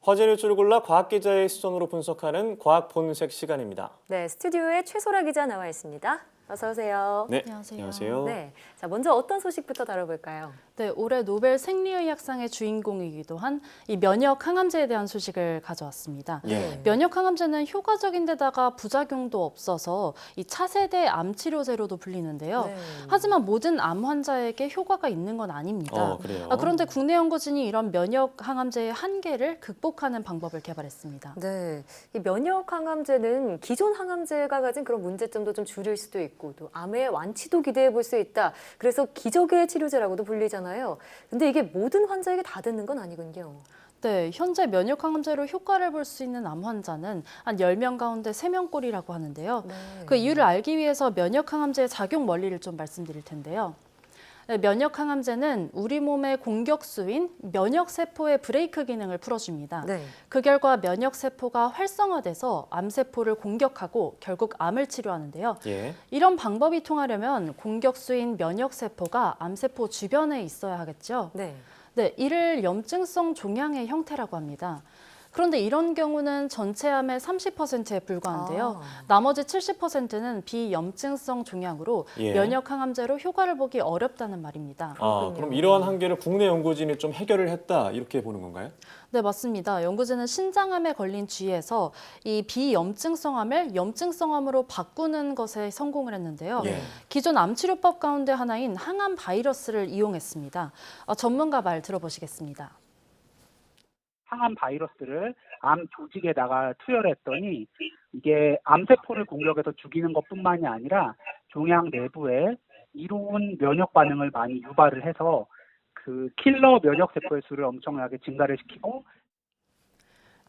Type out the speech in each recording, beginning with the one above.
화제 뉴스를 골라 과학 기자의 시선으로 분석하는 과학 본색 시간입니다. 네, 스튜디오에 최소라 기자 나와 있습니다. 어서 오세요. 네, 안녕하세요. 안녕하세요. 네, 자 먼저 어떤 소식부터 다뤄볼까요? 네, 올해 노벨 생리의학상의 주인공이기도 한 이 면역 항암제에 대한 소식을 가져왔습니다. 예. 면역 항암제는 효과적인 데다가 부작용도 없어서 이 차세대 암 치료제로도 불리는데요. 네. 하지만 모든 암 환자에게 효과가 있는 건 아닙니다. 그래요? 그런데 국내 연구진이 이런 면역 항암제의 한계를 극복하는 방법을 개발했습니다. 네, 이 면역 항암제는 기존 항암제가 가진 그런 문제점도 좀 줄일 수도 있고 또 암의 완치도 기대해 볼 수 있다. 그래서 기적의 치료제라고도 불리잖아요. 근데 이게 모든 환자에게 다 되는 건 아니군요. 네, 현재 면역 항암제로 효과를 볼 수 있는 암 환자는 한 10명 가운데 3명꼴이라고 하는데요. 네. 그 이유를 알기 위해서 면역 항암제의 작용 원리를 좀 말씀드릴 텐데요. 네, 면역 항암제는 우리 몸의 공격수인 면역 세포의 브레이크 기능을 풀어줍니다. 네. 그 결과 면역 세포가 활성화돼서 암 세포를 공격하고 결국 암을 치료하는데요. 예. 이런 방법이 통하려면 공격수인 면역 세포가 암 세포 주변에 있어야 하겠죠. 네. 네, 이를 염증성 종양의 형태라고 합니다. 그런데 이런 경우는 전체 암의 30%에 불과한데요. 나머지 70%는 비염증성 종양으로 예. 면역 항암제로 효과를 보기 어렵다는 말입니다. 그럼 이러한 한계를 국내 연구진이 좀 해결을 했다 이렇게 보는 건가요? 네, 맞습니다. 연구진은 신장암에 걸린 쥐에서 이 비염증성암을 염증성암으로 바꾸는 것에 성공을 했는데요. 예. 기존 암치료법 가운데 하나인 항암 바이러스를 이용했습니다. 전문가 말 들어보시겠습니다. 항암 바이러스를 암 조직에다가 투여했더니 이게 암세포를 공격해서 죽이는 것뿐만이 아니라 종양 내부에 이로운 면역 반응을 많이 유발을 해서 그 킬러 면역 세포의 수를 엄청나게 증가를 시키고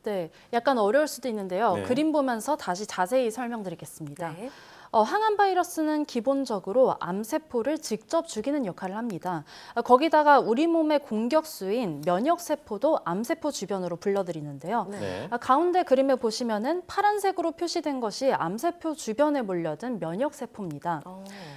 네, 약간 어려울 수도 있는데요. 네. 그림 보면서 다시 자세히 설명드리겠습니다. 네. 항암 바이러스는 기본적으로 암세포를 직접 죽이는 역할을 합니다. 거기다가 우리 몸의 공격수인 면역세포도 암세포 주변으로 불러들이는데요. 네. 가운데 그림에 보시면은 파란색으로 표시된 것이 암세포 주변에 몰려든 면역세포입니다.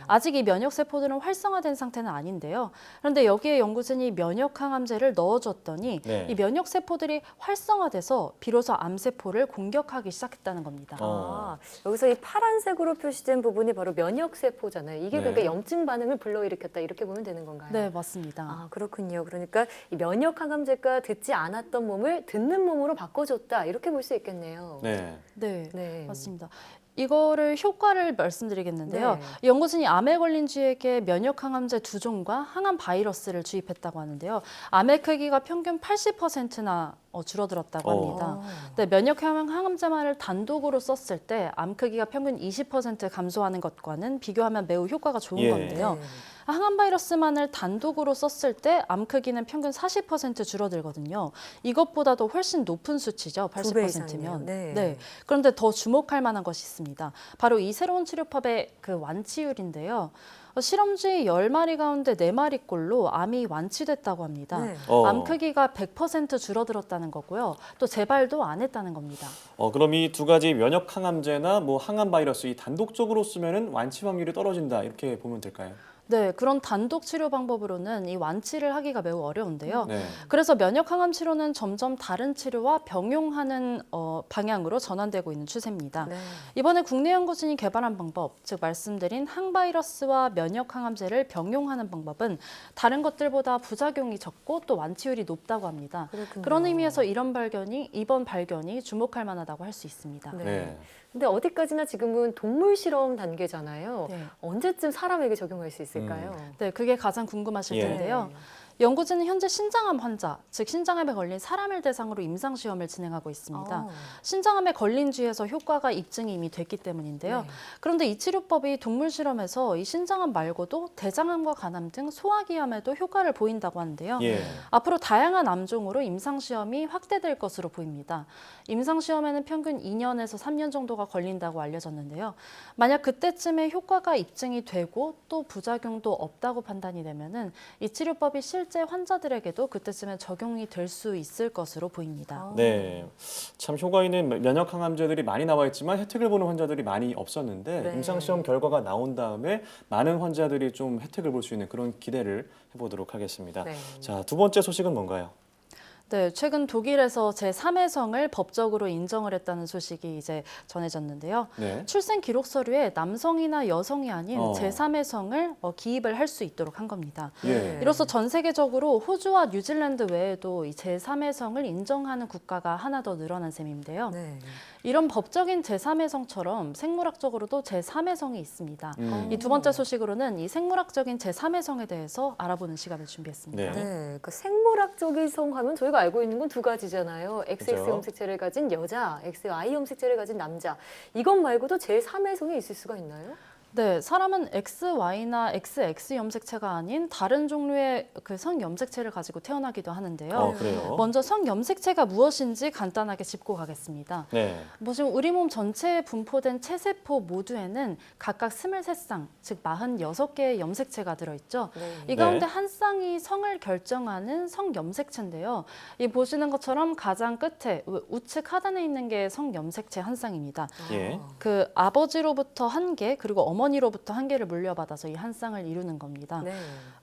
아직 이 면역세포들은 활성화된 상태는 아닌데요. 그런데 여기에 연구진이 면역항암제를 넣어줬더니 네. 이 면역세포들이 활성화돼서 비로소 암세포를 공격하기 시작했다는 겁니다. 여기서 이 파란색으로 표시된 부분이 바로 면역세포잖아요. 이게 네. 그러니까 염증 반응을 불러일으켰다 이렇게 보면 되는 건가요? 네, 맞습니다. 그렇군요. 그러니까 이 면역 항암제가 듣지 않았던 몸을 듣는 몸으로 바꿔줬다 이렇게 볼 수 있겠네요. 네. 네, 네. 맞습니다. 이거를 효과를 말씀드리겠는데요. 네. 연구진이 암에 걸린 쥐에게 면역 항암제 2종과 항암 바이러스를 주입했다고 하는데요. 암의 크기가 평균 80%나 줄어들었다고 합니다. 네, 면역 항암제만을 단독으로 썼을 때 암 크기가 평균 20% 감소하는 것과는 비교하면 매우 효과가 좋은 예. 건데요. 네. 항암 바이러스만을 단독으로 썼을 때 암 크기는 평균 40% 줄어들거든요. 이것보다도 훨씬 높은 수치죠. 2배 80%면. 이상이네요. 네. 그런데 더 주목할 만한 것이 있습니다. 바로 이 새로운 치료법의 그 완치율인데요. 실험쥐 10마리 가운데 4마리꼴로 암이 완치됐다고 합니다. 네. 암 크기가 100% 줄어들었다는 거고요. 또 재발도 안 했다는 겁니다. 그럼 이 두 가지 면역 항암제나 뭐 항암 바이러스 이 단독적으로 쓰면은 완치 확률이 떨어진다 이렇게 보면 될까요? 네, 그런 단독 치료 방법으로는 이 완치를 하기가 매우 어려운데요. 네. 그래서 면역 항암 치료는 점점 다른 치료와 병용하는 방향으로 전환되고 있는 추세입니다. 네. 이번에 국내 연구진이 개발한 방법, 즉 말씀드린 항바이러스와 면역 항암제를 병용하는 방법은 다른 것들보다 부작용이 적고 또 완치율이 높다고 합니다. 그렇군요. 그런 의미에서 이번 발견이 주목할 만하다고 할 수 있습니다. 네. 네. 근데 어디까지나 지금은 동물 실험 단계잖아요. 네. 언제쯤 사람에게 적용할 수 있을까요? 네, 그게 가장 궁금하실 예. 텐데요. 연구진은 현재 신장암 환자, 즉 신장암에 걸린 사람을 대상으로 임상시험을 진행하고 있습니다. 신장암에 걸린 쥐에서 효과가 입증이 이미 됐기 때문인데요. 네. 그런데 이 치료법이 동물 실험에서 이 신장암 말고도 대장암과 간암 등 소화기암에도 효과를 보인다고 하는데요. 예. 앞으로 다양한 암종으로 임상시험이 확대될 것으로 보입니다. 임상시험에는 평균 2년에서 3년 정도가 걸린다고 알려졌는데요. 만약 그때쯤에 효과가 입증이 되고 또 부작용도 없다고 판단이 되면은 이 치료법이 실제 환자들에게도 그때쯤에 적용이 될 수 있을 것으로 보입니다. 네, 참 효과 있는 면역 항암제들이 많이 나와 있지만 혜택을 보는 환자들이 많이 없었는데 네. 임상시험 결과가 나온 다음에 많은 환자들이 좀 혜택을 볼 수 있는 그런 기대를 해보도록 하겠습니다. 네. 자, 두 번째 소식은 뭔가요? 네, 최근 독일에서 제3의 성을 법적으로 인정을 했다는 소식이 이제 전해졌는데요. 네. 출생 기록 서류에 남성이나 여성이 아닌 제3의 성을 기입을 할 수 있도록 한 겁니다. 예. 이로써 전 세계적으로 호주와 뉴질랜드 외에도 이 제3의 성을 인정하는 국가가 하나 더 늘어난 셈인데요. 네. 이런 법적인 제3의 성처럼 생물학적으로도 제3의 성이 있습니다. 이 두 번째 소식으로는 이 생물학적인 제3의 성에 대해서 알아보는 시간을 준비했습니다. 네. 네, 그 생물학적인 성 하면 저희가 알고 있는 건 두 가지잖아요. XX 그죠. 염색체를 가진 여자, XY 염색체를 가진 남자. 이것 말고도 제3의 성이 있을 수가 있나요? 네, 사람은 XY나 XX 염색체가 아닌 다른 종류의 그 성 염색체를 가지고 태어나기도 하는데요. 그래요? 먼저 성 염색체가 무엇인지 간단하게 짚고 가겠습니다. 네. 지금 우리 몸 전체에 분포된 체세포 모두에는 각각 23쌍, 즉 46개의 염색체가 들어있죠. 네. 이 가운데 한 쌍이 성을 결정하는 성 염색체인데요. 이 보시는 것처럼 가장 끝에 우측 하단에 있는 게 성 염색체 한 쌍입니다. 예. 그 아버지로부터 한 개, 그리고 어머니로부터 한 개를 물려받아서 이 한 쌍을 이루는 겁니다. 네.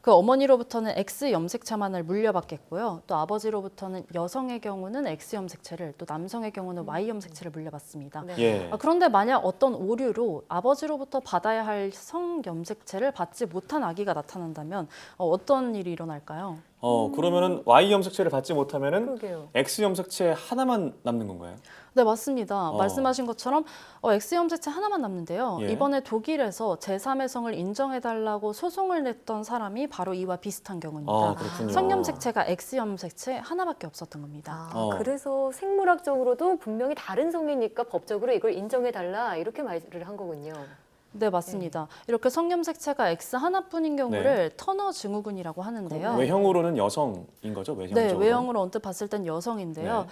그 어머니로부터는 X 염색체만을 물려받겠고요. 또 아버지로부터는 여성의 경우는 X 염색체를, 또 남성의 경우는 Y 염색체를 물려받습니다. 네. 예. 그런데 만약 어떤 오류로 아버지로부터 받아야 할 성 염색체를 받지 못한 아기가 나타난다면 어떤 일이 일어날까요? 그러면은 Y 염색체를 받지 못하면은 그러게요. X 염색체 하나만 남는 건가요? 네, 맞습니다. 말씀하신 것처럼 X 염색체 하나만 남는데요. 예. 이번에 독일에서 제3의 성을 인정해달라고 소송을 냈던 사람이 바로 이와 비슷한 경우입니다. 그렇군요. 성 염색체가 X 염색체 하나밖에 없었던 겁니다. 그래서 생물학적으로도 분명히 다른 성이니까 법적으로 이걸 인정해달라 이렇게 말을 한 거군요. 네, 맞습니다. 이렇게 성 염색체가 X 하나뿐인 경우를 터너 증후군이라고 하는데요. 외형으로는 여성인 거죠? 외형적으로. 네, 외형으로 언뜻 봤을 땐 여성인데요.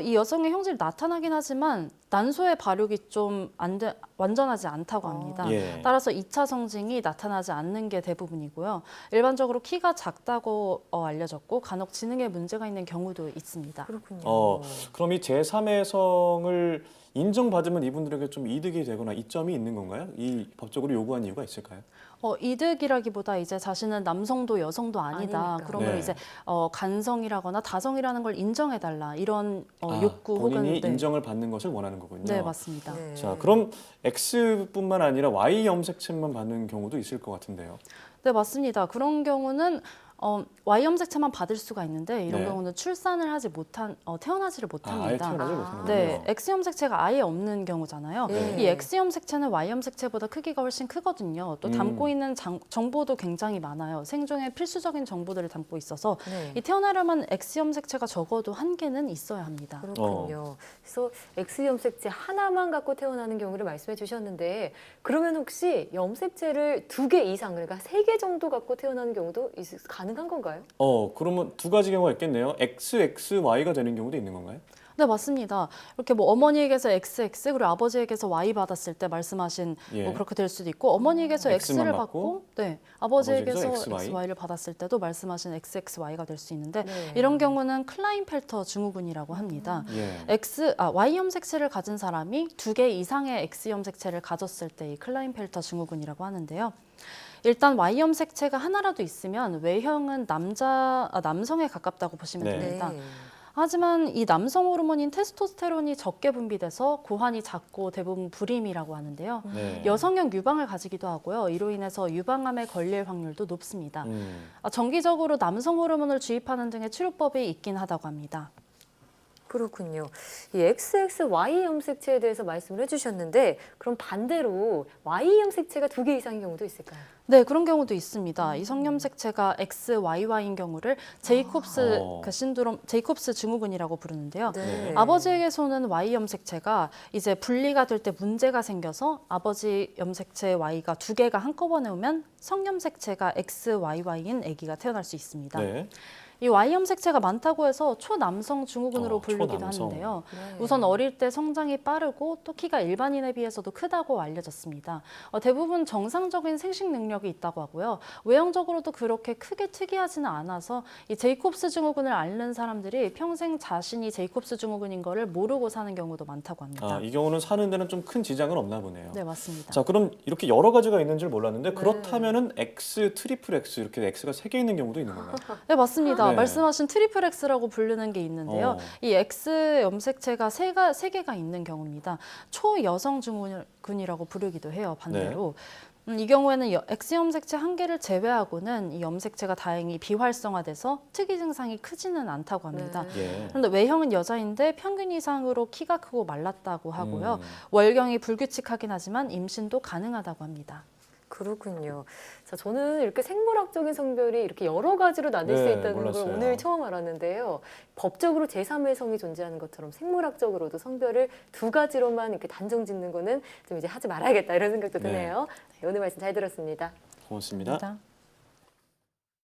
이 여성의 형질이 나타나긴 하지만 난소의 발육이 좀 완전하지 않다고 합니다. 예. 따라서 2차 성징이 나타나지 않는 게 대부분이고요. 일반적으로 키가 작다고 알려졌고 간혹 지능에 문제가 있는 경우도 있습니다. 그렇군요. 그럼 이 제3의 성을 인정받으면 이분들에게 좀 이득이 되거나 이점이 있는 건가요? 이 법적으로 요구한 이유가 있을까요? 이득이라기보다 이제 자신은 남성도 여성도 아니다. 아니니까. 그러면 네. 이제 간성이라거나 다성이라는 걸 인정해달라 이런 욕구 본인이 혹은 인정을 받는 것을 원하는 거군요. 네, 맞습니다. 네. 자, 그럼 X뿐만 아니라 Y 염색체만 받는 경우도 있을 것 같은데요. 네, 맞습니다. 그런 경우는 Y 염색체만 받을 수가 있는데 이런 네. 경우는 출산을 하지 못한 태어나지를 아예 못합니다. 태어나지 못하는군요. 네, X 염색체가 아예 없는 경우잖아요. 네. 이 X 염색체는 Y 염색체보다 크기가 훨씬 크거든요. 또 담고 있는 정보도 굉장히 많아요. 생존에 필수적인 정보들을 담고 있어서 네. 이 태어나려면 X 염색체가 적어도 한 개는 있어야 합니다. 그렇군요. 그래서 X 염색체 하나만 갖고 태어나는 경우를 말씀해 주셨는데 그러면 혹시 염색체를 2개 이상, 그러니까 3개 정도 갖고 태어나는 경우도 가능한 건가요? 그러면 두 가지 경우가 있겠네요. XXY가 되는 경우도 있는 건가요? 네, 맞습니다. 이렇게 어머니에게서 XX 그리고 아버지에게서 Y 받았을 때 말씀하신 그렇게 될 수도 있고 어머니에게서 X만 X를 받고 아버지에게서 아버지에게서 XY를 받았을 때도 말씀하신 XXY가 될 수 있는데 네. 이런 경우는 클라인펠터 증후군이라고 합니다. Y 염색체를 가진 사람이 2개 이상의 X 염색체를 가졌을 때 이 클라인펠터 증후군이라고 하는데요. 일단 Y 염색체가 하나라도 있으면 외형은 남성에 가깝다고 보시면 네. 됩니다. 하지만 이 남성 호르몬인 테스토스테론이 적게 분비돼서 고환이 작고 대부분 불임이라고 하는데요. 네. 여성형 유방을 가지기도 하고요. 이로 인해서 유방암에 걸릴 확률도 높습니다. 정기적으로 남성 호르몬을 주입하는 등의 치료법이 있긴 하다고 합니다. 그렇군요. 이 XXY 염색체에 대해서 말씀을 해주셨는데 그럼 반대로 Y 염색체가 2개 이상인 경우도 있을까요? 네, 그런 경우도 있습니다. 이 성염색체가 XYY인 경우를 제이콥스 신드롬, 제이콥스 증후군이라고 부르는데요. 네. 아버지에게서는 Y 염색체가 이제 분리가 될 때 문제가 생겨서 아버지 염색체 Y가 2개가 한꺼번에 오면 성염색체가 XYY인 아기가 태어날 수 있습니다. 네. 이 Y 염색체가 많다고 해서 초남성 증후군으로 불리기도 초남성. 하는데요. 네. 우선 어릴 때 성장이 빠르고 또 키가 일반인에 비해서도 크다고 알려졌습니다. 대부분 정상적인 생식 능력이 있다고 하고요. 외형적으로도 그렇게 크게 특이하지는 않아서 이 제이콥스 증후군을 앓는 사람들이 평생 자신이 제이콥스 증후군인 거를 모르고 사는 경우도 많다고 합니다. 이 경우는 사는 데는 좀 큰 지장은 없나 보네요. 네, 맞습니다. 자, 그럼 이렇게 여러 가지가 있는 줄 몰랐는데 그렇다면은 X, 트리플 X 이렇게 X가 3개 있는 경우도 있는 건가요? 네, 맞습니다. 네. 말씀하신 트리플 X라고 부르는 게 있는데요. 어. 이 X 염색체가 세 개가 있는 경우입니다. 초여성 증후군이라고 부르기도 해요. 반대로. 이 경우에는 X 염색체 한 개를 제외하고는 이 염색체가 다행히 비활성화돼서 특이 증상이 크지는 않다고 합니다. 네. 예. 그런데 외형은 여자인데 평균 이상으로 키가 크고 말랐다고 하고요. 음. 월경이 불규칙하긴 하지만 임신도 가능하다고 합니다. 그렇군요. 자, 저는 이렇게 생물학적인 성별이 이렇게 여러 가지로 나뉠 수 네, 있다는 몰랐어요. 걸 오늘 처음 알았는데요. 법적으로 제3의 성이 존재하는 것처럼 생물학적으로도 성별을 두 가지로만 이렇게 단정 짓는 거는 좀 이제 하지 말아야겠다 이런 생각도 네. 드네요. 네, 오늘 말씀 잘 들었습니다. 고맙습니다. 감사합니다.